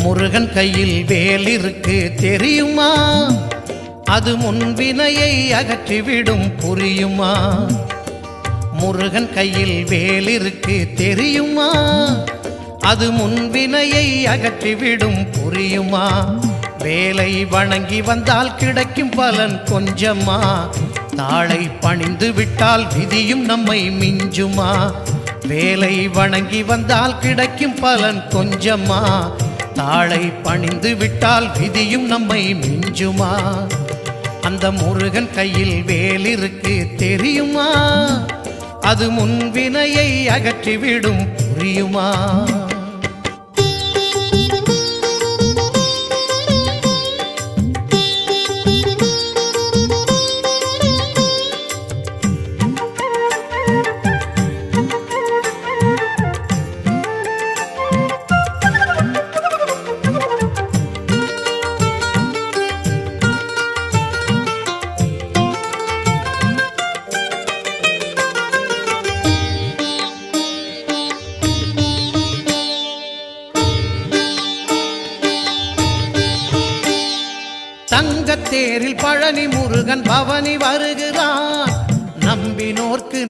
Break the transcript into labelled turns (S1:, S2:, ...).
S1: முருகன் கையில் வேல் இருக்கு தெரியுமா? அது முன்வினையை அகற்றிவிடும் புரியுமா? முருகன் கையில் வேல் இருக்கு தெரியுமா? அது முன்வினையை அகற்றிவிடும் புரியுமா? வேலை வணங்கி வந்தால் கிடைக்கும் பலன் கொஞ்சமா? தாளை பணிந்து விட்டால் விதியும் நம்மை மிஞ்சுமா? வேலை வணங்கி வந்தால் கிடைக்கும் பலன் கொஞ்சமா? தாளை பணிந்து விட்டால் விதியும் நம்மை மிஞ்சுமா? அந்த முருகன் கையில் வேல் இருக்கு தெரியுமா? அது முன்வினையை அகற்றிவிடும் புரியுமா? தங்கத்தேரில் பழனி முருகன் பவனி வருகிறான். நம்பினோர்க்கு